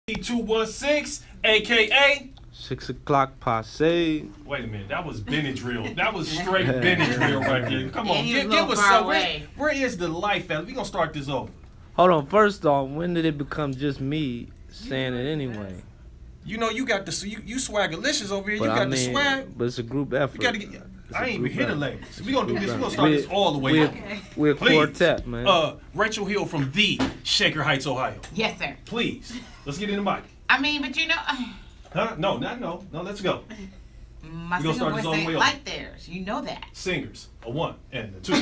216, aka 6 o'clock Posse. Wait a minute, that was Benadryl. That was straight Benadryl right there. Come on, give us some. Where is the life at? We gonna start this over. Hold on, first off, when did it become just me saying it anyway? You know you got the you swaggerlicious over here. But you got the swag. But it's a group effort. You gotta get. I ain't even hit the ladies. We gonna do this. We gonna start this all the way up. We're a quartet, man. Rachel Hill from the Shaker Heights, Ohio. Yes, sir. Please, let's get in the mic. I mean, but you know. Huh? No, not no. No, let's go. My singer voice ain't like theirs. You know that. Singers, a 1 and a 2.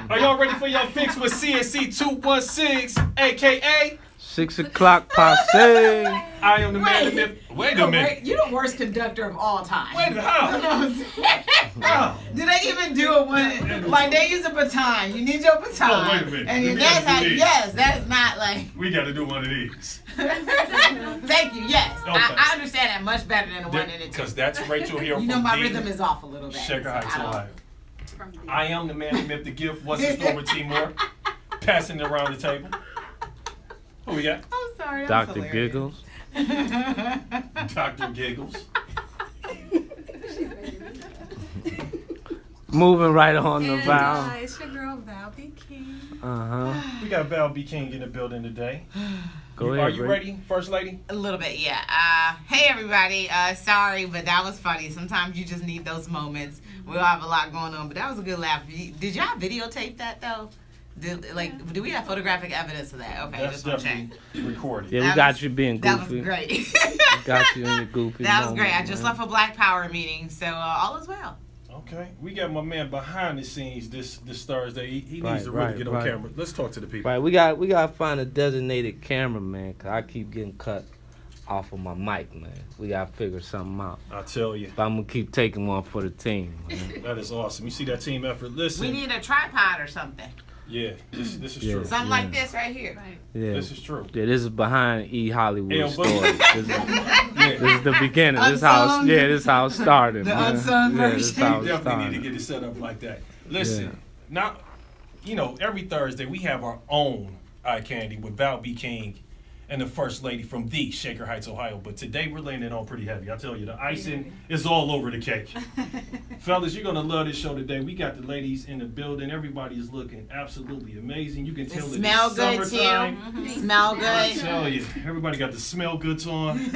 Are y'all ready for your fix with CNC 216, aka 6 o'clock Posse? I am the man in the Wait a minute. You're the worst conductor of all time. Wait a minute. How? Do they even do it when, like, they use a baton? You need your baton. Oh, wait a minute. And that's how, yes, that is not like. We got to do one of these. Thank you, yes. Okay. I understand that much better than the one in it. Because that's Rachel here from you know my rhythm is off a little bit. Shaker Heights, Ohio. I am the man, the myth, the gift. What's in store with Timor? Passing it around the table. Who we got? I'm sorry. Dr. Giggles. Dr. Giggles. Moving right on the Val. It's your girl Val B. King. We got Val B. King in the building today. Go ahead. Are you ready, First Lady? A little bit, yeah. Hey, everybody. Sorry, but that was funny. Sometimes you just need those moments. We all have a lot going on, but that was a good laugh. Did y'all videotape that, though? Do we have photographic evidence of that? Okay, that's definitely recorded. Yeah, we got you being goofy. That was great. We got you in your goofy That was moment, great. I just man. left a Black Power meeting, so all is well. Okay, we got my man behind the scenes this Thursday. He needs to really get on camera. Let's talk to the people. Right, we got to find a designated cameraman, because I keep getting cut off of my mic, man. We got to figure something out. I tell you. But I'm going to keep taking one for the team, man. That is awesome. You see that team effort? Listen. We need a tripod or something. Yeah, this is true. Something like this right here. Right. Yeah. This is true. Yeah, this is behind E Hollywood story. but- This is the beginning. This is how it started. The man. unsung Yeah, this version. how We it definitely need to started. get it set up like that. Listen, now, every Thursday we have our own eye candy with Val B. King and the First Lady from the Shaker Heights, Ohio. But today we're laying it on pretty heavy. I tell you, the icing is all over the cake. Fellas, you're gonna love this show today. We got the ladies in the building. Everybody is looking absolutely amazing. You can tell it Smell it's good summertime. too. Smell I good. tell you, everybody got the smell goods on. We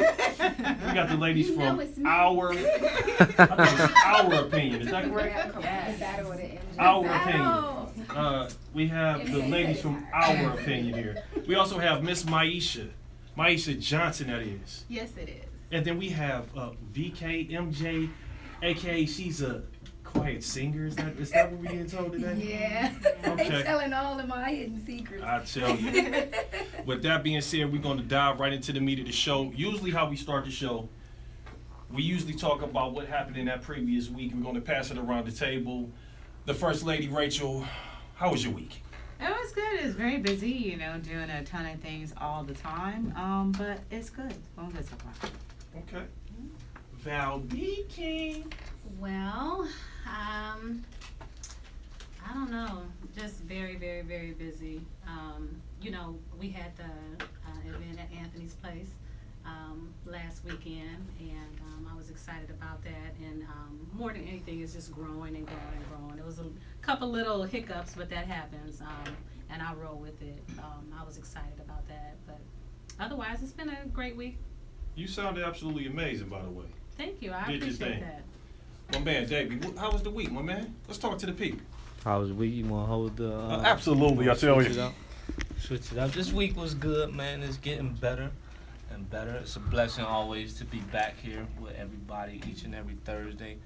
got the ladies from our opinion. Is that correct? Yes. Our opinion. We have the ladies from our opinion here. We also have Miss Miesha Johnson, that is. Yes, it is. And then we have VKMJ, aka she's a quiet singer. Is that what we're getting told today? Yeah. Okay. They telling all of my hidden secrets. I tell you. With that being said, we're going to dive right into the meat of the show. Usually how we start the show, we usually talk about what happened in that previous week. We're going to pass it around the table. The First Lady, Rachel, how was your week? It was good. It was very busy, doing a ton of things all the time. But it's good. It's going good so far. Okay. Val B. King. Well, I don't know. Just very, very, very busy. We had the event at Anthony's Place last weekend, and I was excited about that. And more than anything, it's just growing and growing and growing. It was a couple little hiccups, but that happens, and I roll with it. I was excited about that, but otherwise, it's been a great week. You sounded absolutely amazing, by the way. Thank you. I Did your appreciate thing. that. My man, Davey, how was the week, my man? Let's talk to the people. How was the week? You want to hold the... Absolutely, I tell you. Switch it up. This week was good, man. It's getting better and better. It's a blessing always to be back here with everybody each and every Thursday.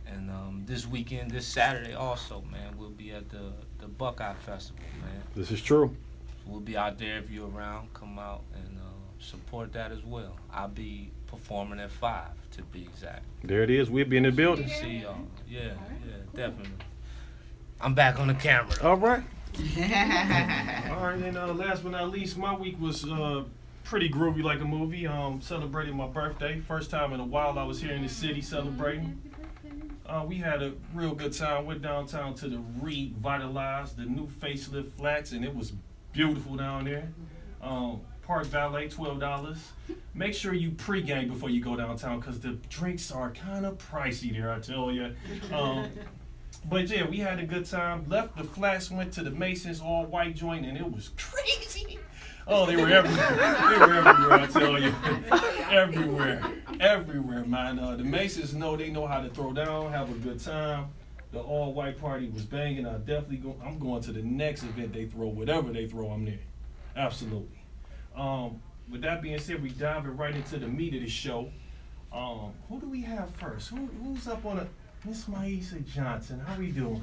And this weekend, this Saturday also, man, we'll be at the Buckeye Festival, man. This is true. We'll be out there if you're around. Come out and support that as well. I'll be performing at 5 to be exact. There it is. We'll be in the building. See y'all. Yeah, definitely. I'm back on the camera. All right. All right, and last but not least, my week was pretty groovy like a movie. Celebrated my birthday. First time in a while I was here in the city celebrating. We had a real good time. Went downtown to the revitalized, the new facelift flats, and it was beautiful down there. Park valet, $12. Make sure you pregame before you go downtown because the drinks are kind of pricey there, I tell you. But yeah, we had a good time. Left the flats, went to the Masons all white joint, and it was crazy. Oh, they were everywhere. They were everywhere, I tell you. Everywhere, man. The Masons they know how to throw down, have a good time. The all white party was banging. I'm going to the next event they throw, whatever they throw, I'm there. Absolutely. With that being said, we diving right into the meat of the show. Who do we have first? Who's up on it? Miss Miesha Johnson, how we doing?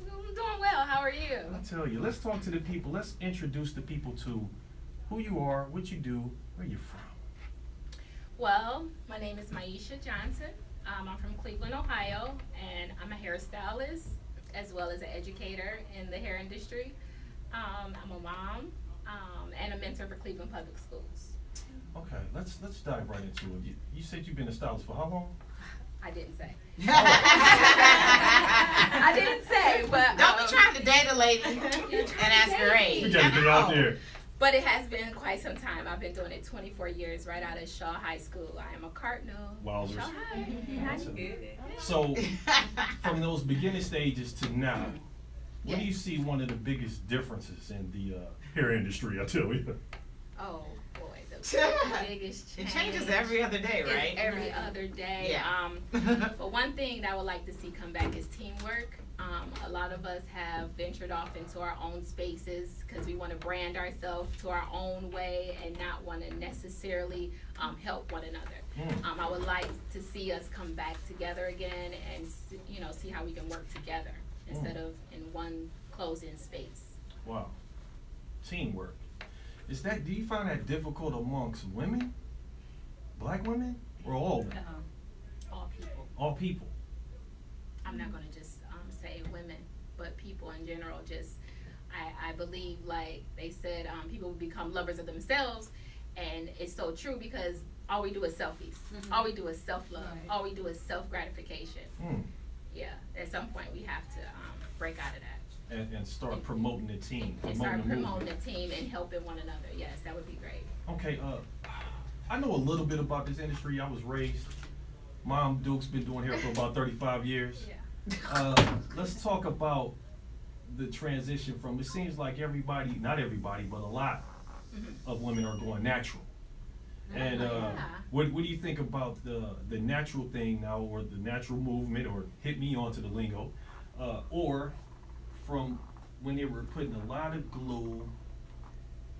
I'm doing well. How are you? I tell you, let's talk to the people. Let's introduce the people to who you are, what you do, where you're from. Well, my name is Miesha Johnson. I'm from Cleveland, Ohio, and I'm a hairstylist as well as an educator in the hair industry. I'm a mom and a mentor for Cleveland Public Schools. Okay, let's dive right into it. You said you've been a stylist for how long? I didn't say. I didn't say, but Don't be trying to date a lady and ask her age. We gotta get out there. But it has been quite some time. I've been doing it 24 years right out of Shaw High School. I am a cardinal. Wowzers. Shaw High. So, from those beginning stages to now, what do you see one of the biggest differences in the hair industry, I tell you? Oh, boy. The biggest change. It changes every other day, right? It's every other day. Yeah. But one thing that I would like to see come back is teamwork. A lot of us have ventured off into our own spaces because we want to brand ourselves to our own way and not want to necessarily help one another. I would like to see us come back together again and see how we can work together instead of in one closed-in space. Wow. Teamwork. Do you find that difficult amongst women? Black women? Or all women? All people. All people. I'm not going to just say women, but people in general. I believe, like they said, people will become lovers of themselves, and it's so true because all we do is selfies. All we do is self-love. All we do is self-gratification. Yeah, at some point we have to break out of that. And start promoting the team. And start promoting the team and helping one another. Yes, that would be great. Okay, I know a little bit about this industry. I was raised. Mom Duke's been doing hair for about 35 years. Yeah. Let's talk about the transition from, it seems like everybody, not everybody, but a lot of women are going natural. And what do you think about the natural thing now, or the natural movement, or hit me onto the lingo, or from when they were putting a lot of glue,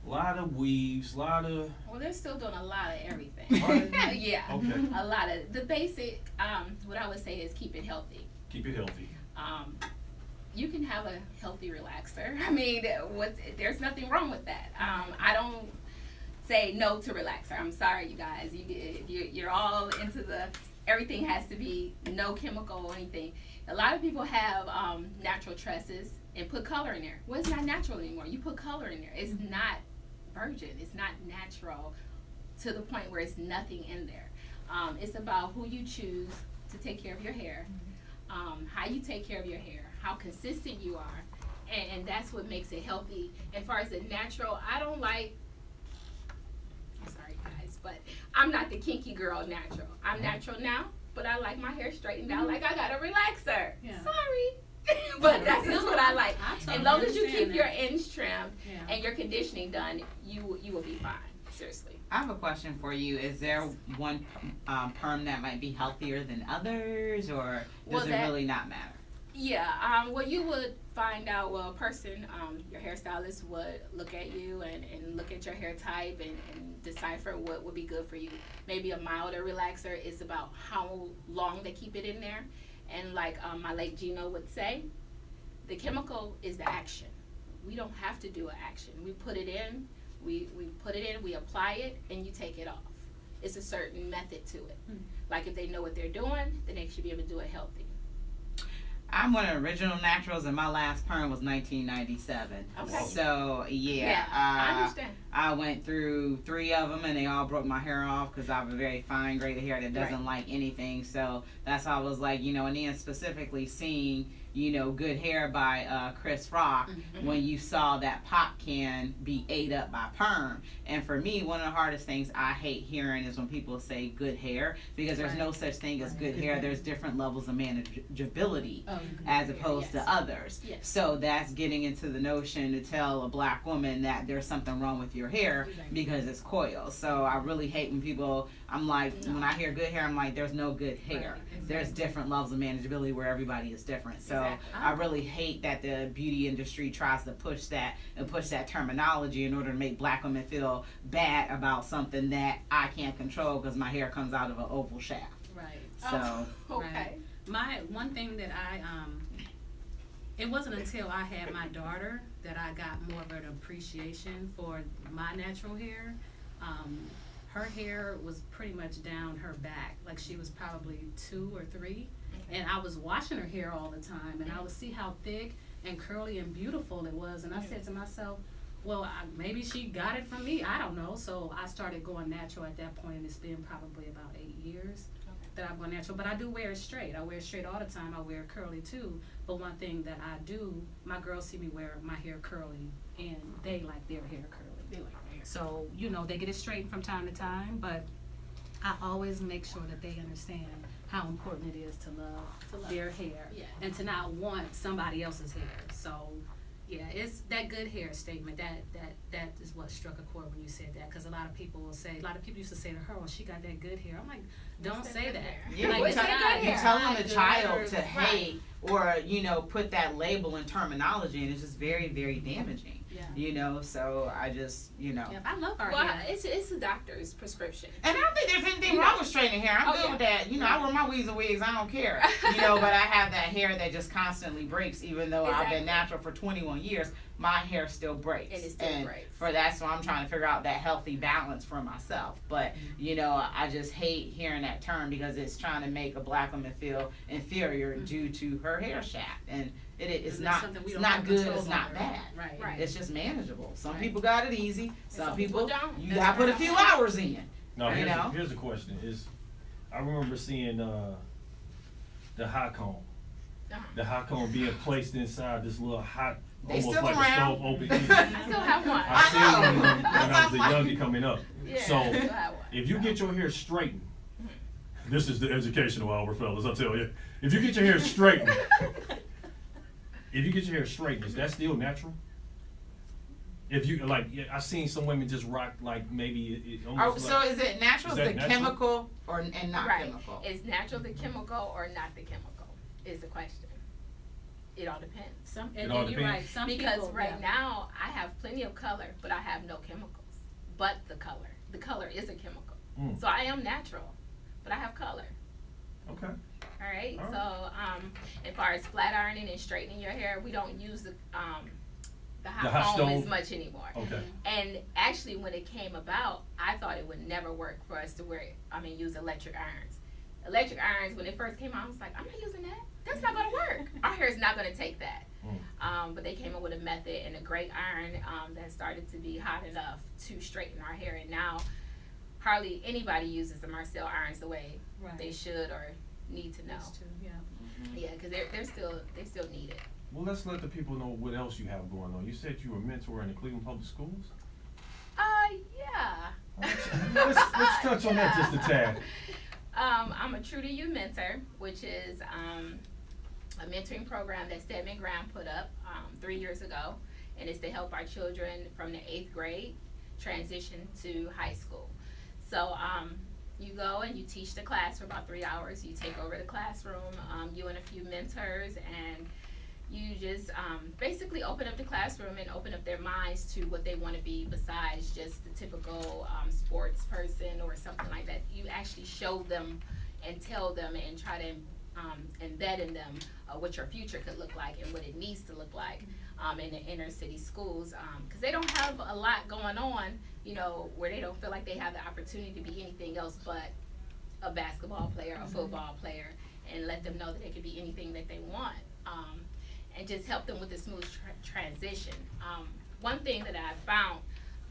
a lot of weaves, Well, they're still doing a lot of everything. Yeah. Okay. A lot of the basic. What I would say is keep it healthy. Keep it healthy. You can have a healthy relaxer. I mean, there's nothing wrong with that. I don't say no to relaxer. I'm sorry, you guys. You're all into everything has to be no chemical or anything. A lot of people have natural tresses and put color in there. Well, it's not natural anymore. You put color in there. It's not virgin. It's not natural to the point where it's nothing in there. It's about who you choose to take care of your hair, how you take care of your hair, how consistent you are, and that's what makes it healthy. As far as the natural, I'm sorry guys, but I'm not the kinky girl natural. I'm natural now, but I like my hair straightened out like I got a relaxer. Yeah. Sorry. But that's just what I like. As long as you keep your ends trimmed and your conditioning done, you will be fine. Seriously. I have a question for you. Is there one perm that might be healthier than others, or does it really not matter? Yeah. Well, you would find out. Well, a person, your hairstylist would look at you and look at your hair type and decipher what would be good for you. Maybe a milder relaxer is about how long they keep it in there. And like my late Gino would say, the chemical is the action. We don't have to do an action. We put it in, we apply it, and you take it off. It's a certain method to it. Like if they know what they're doing, then they should be able to do it healthy. I'm one of the original naturals, and my last perm was 1997. Okay. So, I understand. I went through 3 of them, and they all broke my hair off because I have a very fine grade of hair that doesn't like anything. So that's how I was like, and then specifically seeing, Good Hair by Chris Rock, when you saw that pop can be ate up by perm. And for me, one of the hardest things I hate hearing is when people say good hair, because there's no such thing as good hair. There's different levels of manageability as opposed to others. Yes. So that's getting into the notion to tell a black woman that there's something wrong with your hair because it's coil. So I really hate when people, I'm like, when I hear good hair, I'm like, there's no good hair. There's different levels of manageability where everybody is different. So I really hate that the beauty industry tries to push that and push that terminology in order to make black women feel bad about something that I can't control because my hair comes out of an oval shaft. Right. So Okay. My one thing that it wasn't until I had my daughter that I got more of an appreciation for my natural hair. Her hair was pretty much down her back, like she was probably 2 or 3, and I was washing her hair all the time, and I would see how thick and curly and beautiful it was, and I said to myself, well, maybe she got it from me, I don't know. So I started going natural at that point, and it's been probably about 8 years that I'm going natural. But I do wear it straight. I wear it straight all the time. I wear it curly too. But one thing that I do, my girls see me wear my hair curly, and they like their hair curly. They like my hair. So, they get it straightened from time to time, but I always make sure that they understand how important it is to love their hair and to not want somebody else's hair. So, yeah, it's that good hair statement. That is what struck a chord when you said that, because a lot of people used to say to her, well, she got that good hair. I'm like, don't say that. Yeah, Like, you're telling the child to hate or, put that label and terminology, and it's just very, very damaging. Yeah. So I just, Yeah, I love our Well, hair. it's a doctor's prescription. And I don't think there's anything wrong with straightening hair. I'm good with that. I wear my weaves and wigs. I don't care. But I have that hair that just constantly breaks, even though I've been natural for 21 years. My hair still breaks. And it still breaks. For that's why I'm trying to figure out that healthy balance for myself. But, I just hate hearing that term because it's trying to make a black woman feel inferior due to her hair shaft. And it's not good, it's not bad. Right. It's just manageable. Some people got it easy. Some people don't. you gotta put a few hours in. No, here's the question. I remember seeing the hot comb. The hot comb being placed inside this little hot, They almost still like around. a stove open. I still have one. I seen know. one when I was a youngin' coming up. Yeah, So I still have one. if you get your hair straightened, this is the educational hour, fellas. I'll tell you. If you get your hair straightened, is that still natural? If you I seen some women just rock maybe it almost So is it natural? Is Is that the natural? chemical and not Right. chemical? Is natural the chemical or not the chemical? Is the question. It all depends. It all You're depends. right. Some Because people, right now I have plenty of color, but I have no chemicals. But the color is a chemical. Mm. So I am natural, but I have color. Okay. All right. All right. So as far as flat ironing and straightening your hair, we don't use the hot comb stove. as much anymore. Okay. And actually, when it came about, I thought it would never work for us to use electric irons. Electric irons, when it first came out, I was like, I'm not using that. That's not going to work. Our hair is not going to take that. But they came up with a method and a great iron that started to be hot enough to straighten our hair. And now, hardly anybody uses the Marcel irons the way they should or need to know. Yeah, because they still need it. Well, let's let the people know what else you have going on. You said you were a mentor in the Cleveland Public Schools? Yeah. Let's touch on that just a tad. I'm a True to You mentor, which is a mentoring program that Stedman Graham put up 3 years ago, and it's to help our children from the 8th grade transition to high school. So you go and you teach the class for about 3 hours. You take over the classroom, you and a few mentors, and you just basically open up the classroom and open up their minds to what they want to be besides just the typical sports person or something like that. You actually show them and tell them and try to embed in them what your future could look like and what it needs to look like in the inner city schools, because they don't have a lot going on, where they don't feel like they have the opportunity to be anything else but a basketball player, a football player, and let them know that they could be anything that they want. And just help them with the smooth transition. One thing that I found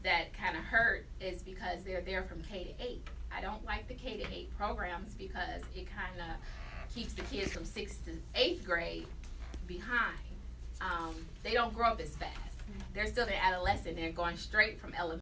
that kind of hurt is because they're there from K to 8. I don't like the K to 8 programs because it kind of keeps the kids from 6th to 8th grade behind. They don't grow up as fast. They're still an adolescent. They're going straight from elementary